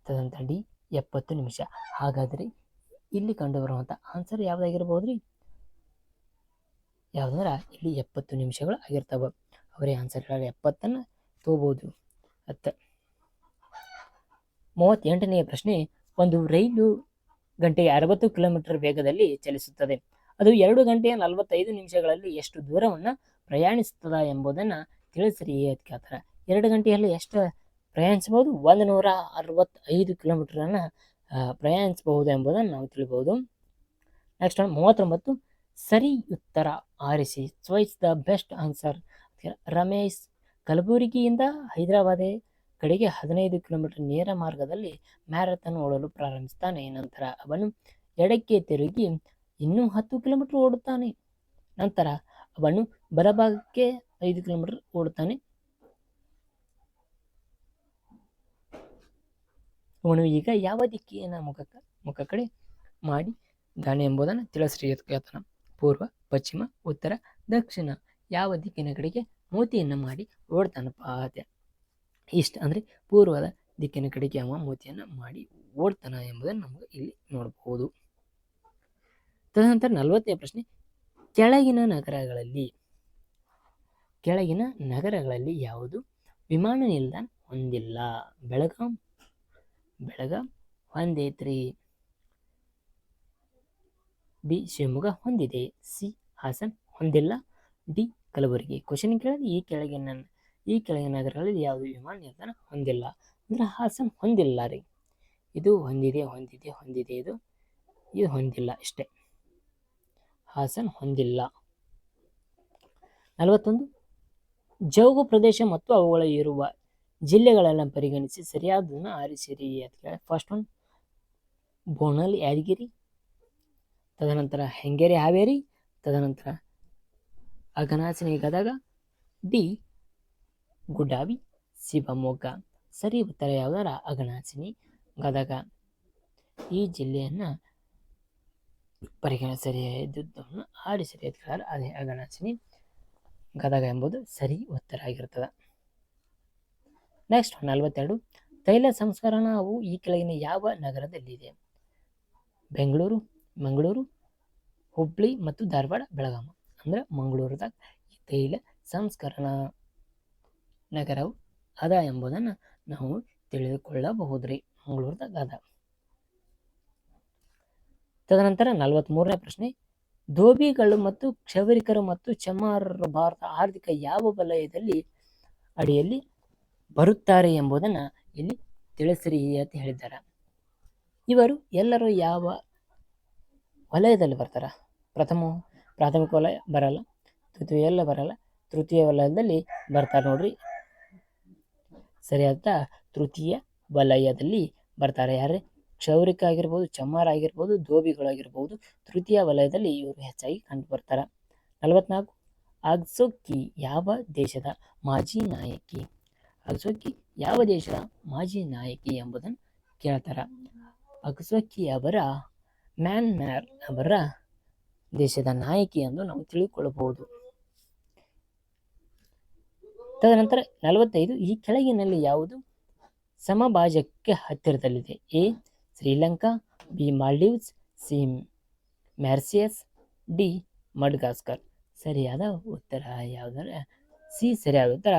ತದನಂತರ ಡಿ 70 ನಿಮಿಷ. ಹಾಗಾದರೆ ಇಲ್ಲಿ ಕಂಡು ಬರುವಂಥ ಆನ್ಸರ್ ಯಾವುದಾಗಿರ್ಬೋದ್ರಿ? ಯಾವುದಂದ್ರೆ ಇಲ್ಲಿ 70 ನಿಮಿಷಗಳು ಆಗಿರ್ತಾವೆ. ಅವರೇ ಆನ್ಸರ್ 70 ತಗೋಬೋದು. 10. 38ನೆಯ ಪ್ರಶ್ನೆ, ಒಂದು ರೈಲು ಗಂಟೆಗೆ 60 ಕಿಲೋಮೀಟರ್ ವೇಗದಲ್ಲಿ ಚಲಿಸುತ್ತದೆ. ಅದು 2 ಗಂಟೆಯ 45 ನಿಮಿಷಗಳಲ್ಲಿ ಎಷ್ಟು ದೂರವನ್ನು ಪ್ರಯಾಣಿಸುತ್ತದೆ ಎಂಬುದನ್ನು ತಿಳಿಸಿರಿ ಅಂತ ಕೇಳ್ತಾರೆ. 2 ಗಂಟೆಯಲ್ಲಿ ಎಷ್ಟು ಪ್ರಯಾಣಿಸಬಹುದು? 165 ಕಿಲೋಮೀಟರನ್ನು ಪ್ರಯಾಣಿಸಬಹುದು ಎಂಬುದನ್ನು ನಾವು ತಿಳಿಬಹುದು. ನೆಕ್ಸ್ಟ್ 39, ಸರಿ ಉತ್ತರ ಆರಿಸಿ. Choice the best answer. Ramesh ಕಲಬುರಗಿಯಿಂದ ಹೈದರಾಬಾದ್ ಕಡೆಗೆ 15 ಕಿಲೋಮೀಟರ್ ನೇರ ಮಾರ್ಗದಲ್ಲಿ ಮ್ಯಾರಥಾನ್ ಓಡಲು ಪ್ರಾರಂಭಿಸ್ತಾನೆ. ನಂತರ ಅವನು ಎಡಕ್ಕೆ ತಿರುಗಿ ಇನ್ನೂ 10 ಕಿಲೋಮೀಟರ್ ಓಡುತ್ತಾನೆ. ನಂತರ ಅವನು ಬಲಭಾಗಕ್ಕೆ 5 ಕಿಲೋಮೀಟರ್ ಓಡುತ್ತಾನೆ. ಅವನು ಈಗ ಯಾವ ದಿಕ್ಕಿನ ಮುಖ ಕಡೆ ಮಾಡಿದ್ದಾನೆ ಎಂಬುದನ್ನು ತಿಳಿಸ್ರಿ ಕೇಳ್ತಾನ. ಪೂರ್ವ, ಪಶ್ಚಿಮ, ಉತ್ತರ, ದಕ್ಷಿಣ, ಯಾವ ದಿಕ್ಕಿನ ಕಡೆಗೆ ಮೋತಿಯನ್ನು ಮಾಡಿ ಓಡ್ತಾನಪ್ಪ ಅದೇ ಇಷ್ಟ ಅಂದರೆ ಪೂರ್ವದ ದಿಕ್ಕಿನ ಕಡೆಗೆ ಅವ ಮೋತಿಯನ್ನು ಮಾಡಿ ಓಡ್ತಾನ ಎಂಬುದನ್ನು ನಮಗೆ ಇಲ್ಲಿ ನೋಡಬಹುದು. ತದನಂತರ 40ನೇ ಪ್ರಶ್ನೆ, ಕೆಳಗಿನ ನಗರಗಳಲ್ಲಿ ಯಾವುದು ವಿಮಾನ ನಿಲ್ದಾಣ ಹೊಂದಿಲ್ಲ? ಬೆಳಗಾಂ ಹೊಂದೈತ್ರಿ. ಬಿ ಶಿವಮೊಗ್ಗ ಹೊಂದಿದೆ. ಸಿ ಹಾಸನ್ ಹೊಂದಿಲ್ಲ. ಡಿ ಕಲಬುರಗಿ. ಕ್ವಶನ್ ಕೇಳಿದ್ರೆ ಈ ಕೆಳಗಿನ ನಗರಗಳಲ್ಲಿ ಯಾವುದು ವಿಮಾನ ನಿಲ್ದಾಣ ಹೊಂದಿಲ್ಲ ಅಂದ್ರೆ ಹಾಸನ್ ಹೊಂದಿಲ್ಲ ರೀ. ಇದು ಹೊಂದಿದೆ ಇದು ಹೊಂದಿಲ್ಲ ಇಷ್ಟೇ. ಹಾಸನ್ ಹೊಂದಿಲ್ಲ. 41, ಜೌಗು ಪ್ರದೇಶ ಮತ್ತು ಅವುಗಳ ಇರುವ ಜಿಲ್ಲೆಗಳೆಲ್ಲ ಪರಿಗಣಿಸಿ ಸರಿಯಾದನ್ನು ಆರಿಸಿರಿ ಅಂತ ಕೇಳಿ. ಫಸ್ಟ್ ಒನ್ ಬೋನಲ್ ಯಾದಗಿರಿ, ತದನಂತರ ಹೆಂಗೇರಿ ಹಾವೇರಿ, ತದನಂತರ ಅಘನಾಸಿನಿ ಗದಗ, ಡಿ ಗುಡಾವಿ ಶಿವಮೊಗ್ಗ. ಸರಿ ಉತ್ತರ ಯಾವುದರ? ಅಘನಾಸಿನಿ ಗದಗ. ಈ ಜಿಲ್ಲೆಯನ್ನು ಸರಿಯಾದನ್ನು ಆರಿಸಿರಿ ಅಂತ ಕೇಳಿದ್ರೆ ಅದೇ ಅಘನಾಸಿನಿ ಗದಗ ಎಂಬುದು ಸರಿ ಉತ್ತರ ಆಗಿರ್ತದೆ. ನೆಕ್ಸ್ಟ್ 42, ತೈಲ ಸಂಸ್ಕರಣಾವು ಈ ಕೆಳಗಿನ ಯಾವ ನಗರದಲ್ಲಿದೆ? ಬೆಂಗಳೂರು, ಮಂಗಳೂರು, ಹುಬ್ಳಿ ಮತ್ತು ಧಾರವಾಡ, ಬೆಳಗಾವಿ. ಅಂದ್ರೆ ಮಂಗಳೂರದಾಗ ಈ ತೈಲ ಸಂಸ್ಕರಣಾ ನಗರವು ಅದ ಎಂಬುದನ್ನು ನಾವು ತಿಳಿದುಕೊಳ್ಳಬಹುದ್ರಿ. ಮಂಗಳೂರದಾಗ ಅದ. ತದನಂತರ 43ನೇ ಪ್ರಶ್ನೆ, ಧೋಬಿಗಳು ಮತ್ತು ಕ್ಷೌರಿಕರು ಮತ್ತು ಚಮ್ಮಾರರು ಭಾರತ ಆರ್ಥಿಕ ಯಾವ ವಲಯದಲ್ಲಿ ಅಡಿಯಲ್ಲಿ ಬರುತ್ತಾರೆ ಎಂಬುದನ್ನು ಇಲ್ಲಿ ತಿಳಿಸಿರಿ ಅಂತ ಹೇಳಿದ್ದಾರೆ. ಇವರು ಎಲ್ಲರೂ ಯಾವ ವಲಯದಲ್ಲಿ ಬರ್ತಾರ? ಪ್ರಾಥಮಿಕ ವಲಯ ಬರಲ್ಲ, ದ್ವಿತೀಯ ಬರಲ್ಲ, ತೃತೀಯ ವಲಯದಲ್ಲಿ ಬರ್ತಾರೆ ನೋಡ್ರಿ. ಸರಿಯಾದ ತೃತೀಯ ವಲಯದಲ್ಲಿ ಬರ್ತಾರೆ. ಯಾರೇ ಕ್ಷೌರಿಕ ಆಗಿರ್ಬೋದು, ಚಮ್ಮಾರ ಆಗಿರ್ಬೋದು, ಧೋಬಿಗಳಾಗಿರ್ಬೋದು, ತೃತೀಯ ವಲಯದಲ್ಲಿ ಇವರು ಹೆಚ್ಚಾಗಿ ಕಂಡು ಬರ್ತಾರೆ. 44, ಅಗ್ಸೊಕ್ಕಿ ಯಾವ ದೇಶದ ಮಾಜಿ ನಾಯಕಿ? ಅಗ್ಸೊಕ್ಕಿ ಯಾವ ದೇಶದ ಮಾಜಿ ನಾಯಕಿ ಎಂಬುದನ್ನು ಕೇಳ್ತಾರ. ಅಗ್ಸೊಕ್ಕಿ ಅವರ ಮ್ಯಾನ್ಮಾರ್ ಅವರ ದೇಶದ ನಾಯಕಿ ಎಂದು ನಾವು ತಿಳಿದುಕೊಳ್ಳಬಹುದು. ತದನಂತರ 45, ಈ ಕೆಳಗಿನಲ್ಲಿ ಯಾವುದು ಸಮಭಾಜಕಕ್ಕೆ ಹತ್ತಿರದಲ್ಲಿದೆ? A Sri Lanka, B Maldives, C Mauritius, D Madagascar. ಸರಿಯಾದ ಉತ್ತರ ಯಾವುದಂದ್ರೆ ಸಿ ಸರಿಯಾದ ಉತ್ತರ.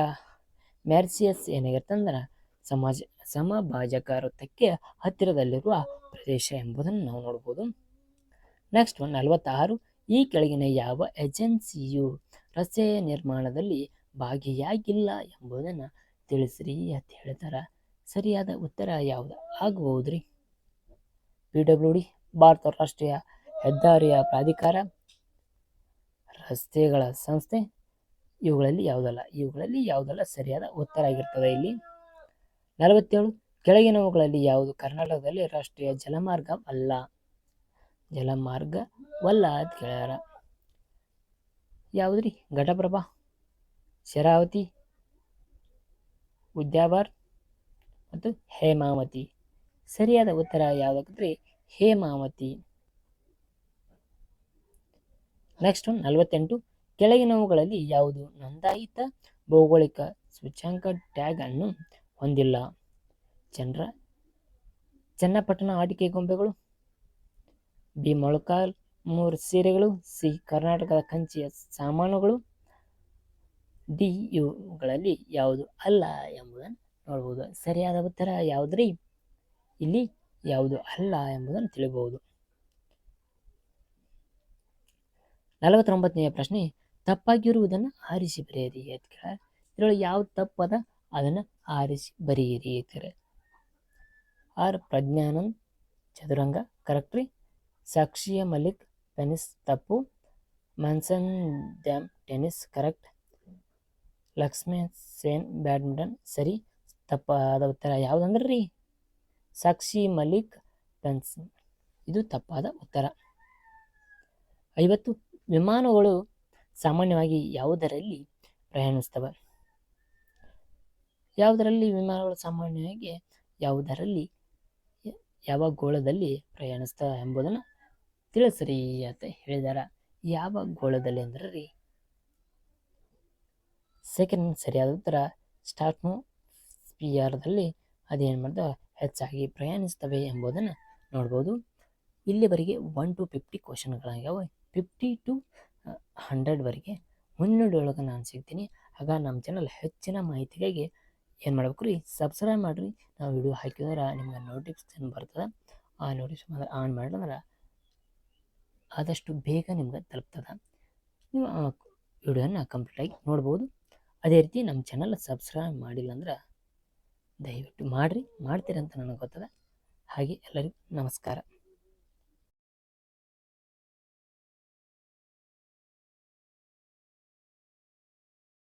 ಮ್ಯಾರಿಷಿಯಸ್ ಏನಾಗಿರ್ತಂದ್ರೆ ಸಮಭಾಜಕ ವೃತ್ತಕ್ಕೆ ಹತ್ತಿರದಲ್ಲಿರುವ ಪ್ರದೇಶ ಎಂಬುದನ್ನು ನಾವು ನೋಡ್ಬೋದು. ನೆಕ್ಸ್ಟ್ 46, ಈ ಕೆಳಗಿನ ಯಾವ ಏಜೆನ್ಸಿಯು ರಸ್ತೆಯ ನಿರ್ಮಾಣದಲ್ಲಿ ಭಾಗಿಯಾಗಿಲ್ಲ ಎಂಬುದನ್ನು ತಿಳಿಸ್ರಿ ಅಂತ ಹೇಳ್ತಾರೆ. ಸರಿಯಾದ ಉತ್ತರ ಯಾವುದು ಆಗಬಹುದ್ರಿ? PWD, ಭಾರತ ರಾಷ್ಟ್ರೀಯ ಹೆದ್ದಾರಿಯ ಪ್ರಾಧಿಕಾರ, ರಸ್ತೆಗಳ ಸಂಸ್ಥೆ. ಇವುಗಳಲ್ಲಿ ಯಾವುದಲ್ಲ ಸರಿಯಾದ ಉತ್ತರ ಆಗಿರ್ತದೆ ಇಲ್ಲಿ. 47, ಕೆಳಗಿನವುಗಳಲ್ಲಿ ಯಾವುದು ಕರ್ನಾಟಕದಲ್ಲಿ ರಾಷ್ಟ್ರೀಯ ಜಲಮಾರ್ಗವಲ್ಲ ಅಂತ ಕೇಳ್ಯಾರ. ಯಾವುದ್ರಿ? ಘಟಪ್ರಭಾ, ಶರಾವತಿ, ಉದ್ಯಾವರ್ ಮತ್ತು ಹೇಮಾವತಿ. ಸರಿಯಾದ ಉತ್ತರ ಯಾವುದಾದ್ರೆ ಹೇಮಾವತಿ. ನೆಕ್ಸ್ಟ್ 48, ಕೆಳಗಿನವುಗಳಲ್ಲಿ ಯಾವುದು ನೋಂದಾಯಿತ ಭೌಗೋಳಿಕ ಸೂಚ್ಯಂಕ ಟ್ಯಾಗ್ ಅನ್ನು ಹೊಂದಿಲ್ಲ? ಚನ್ನಪಟ್ಟಣ ಆಟಿಕೆ ಗೊಂಬೆಗಳು, ಬಿ ಮೊಳಕಾಲ್ಮೂರು ಸೀರೆಗಳು, ಸಿ ಕರ್ನಾಟಕದ ಕಂಚಿಯ ಸಾಮಾನುಗಳು, ಡಿ ಇವುಗಳಲ್ಲಿ ಯಾವುದು ಅಲ್ಲ ಎಂಬುದನ್ನು ನೋಡ್ಬೋದು. ಸರಿಯಾದ ಉತ್ತರ ಯಾವುದ್ರಿ? ಇಲ್ಲಿ ಯಾವುದು ಅಲ್ಲ ಎಂಬುದನ್ನು ತಿಳಿಬಹುದು. 49ನೆಯ ಪ್ರಶ್ನೆ, ತಪ್ಪಾಗಿರುವುದನ್ನು ಆರಿಸಿ ಬರೆಯಿರಿ ಎತ್ಕರ. ಇದರೊಳಗೆ ಯಾವ್ದು ತಪ್ಪದ ಅದನ್ನು ಆರಿಸಿ ಬರೆಯಿರಿ ಎತ್ಕರ. ಆರ್ ಪ್ರಜ್ಞಾನಂದ್ ಚದುರಂಗ ಕರೆಕ್ಟ್ ರೀ. ಸಾಕ್ಷಿಯ ಮಲಿಕ್ ಟೆನಿಸ್ ತಪ್ಪು. ಮಾನ್ಸನ್ ಡ್ಯಾಮ್ tennis correct. Lakshmi Sen badminton ಸರಿ. ತಪ್ಪಾದ ಉತ್ತರ ಯಾವುದಂದ್ರೆ ರೀ ಸಾಕ್ಷಿ ಮಲಿಕ್ ಟೆನ್ಸ್, ಇದು ತಪ್ಪಾದ ಉತ್ತರ. 50 ವಿಮಾನಗಳು ಸಾಮಾನ್ಯವಾಗಿ ಯಾವುದರಲ್ಲಿ ಪ್ರಯಾಣಿಸ್ತವೆ? ಯಾವುದರಲ್ಲಿ ವಿಮಾನಗಳು ಸಾಮಾನ್ಯವಾಗಿ ಯಾವುದರಲ್ಲಿ ಯಾವ ಗೋಳದಲ್ಲಿ ಪ್ರಯಾಣಿಸ್ತವೆ ಎಂಬುದನ್ನು ತಿಳಿಸ್ರಿ ಅಂತ ಹೇಳಿದಾರ. ಯಾವ ಗೋಳದಲ್ಲಿ ಅಂದ್ರೆ ರೀ ಸೆಕೆಂಡ್ ಸರಿಯಾದ ಉತ್ತರ ಸ್ಟ್ರಾಟೋಸ್ಫಿಯರ್ದಲ್ಲಿ ಅದೇನು ಮಾಡ್ತವೆ ಹೆಚ್ಚಾಗಿ ಪ್ರಯಾಣಿಸ್ತವೆ ಎಂಬುದನ್ನು ನೋಡ್ಬೋದು. ಇಲ್ಲಿವರೆಗೆ 1 to 50 ಕ್ವಶನ್ಗಳಾಗ್ಯಾವೆ. 50 to 100ವರೆಗೆ ಮುಂದಿನ ವಿಡಿಯೊಳಗೆ ನಾನು ಸಿಗ್ತೀನಿ. ಆಗ ನಮ್ಮ ಚಾನಲ್ ಹೆಚ್ಚಿನ ಮಾಹಿತಿಗಾಗಿ ಏನು ಮಾಡ್ಬೇಕು ರೀ ಸಬ್ಸ್ಕ್ರೈಬ್ ಮಾಡಿರಿ. ನಾವು ವಿಡಿಯೋ ಹಾಕಿದ್ರೆ ನಿಮ್ಗೆ ನೋಟಿಫಿಕೇಶನ್ ಬರ್ತದೆ. ಆ ನೋಟಿಫಿಕೇಶನ್ ಆನ್ ಮಾಡಿದ್ರೆ ಆದಷ್ಟು ಬೇಗ ನಿಮ್ಗೆ ತಲುಪ್ತದೆ. ನೀವು ಆ ವಿಡಿಯೋನ ಕಂಪ್ಲೀಟಾಗಿ ನೋಡ್ಬೋದು. ಅದೇ ರೀತಿ ನಮ್ಮ ಚಾನಲ್ ಸಬ್ಸ್ಕ್ರೈಬ್ ಮಾಡಿಲ್ಲ ಅಂದ್ರೆ ದಯವಿಟ್ಟು ಮಾಡಿರಿ, ಮಾಡ್ತೀರಂತ ನನಗೆ ಗೊತ್ತದೆ. ಹಾಗೆ ಎಲ್ಲರಿಗೂ ನಮಸ್ಕಾರ.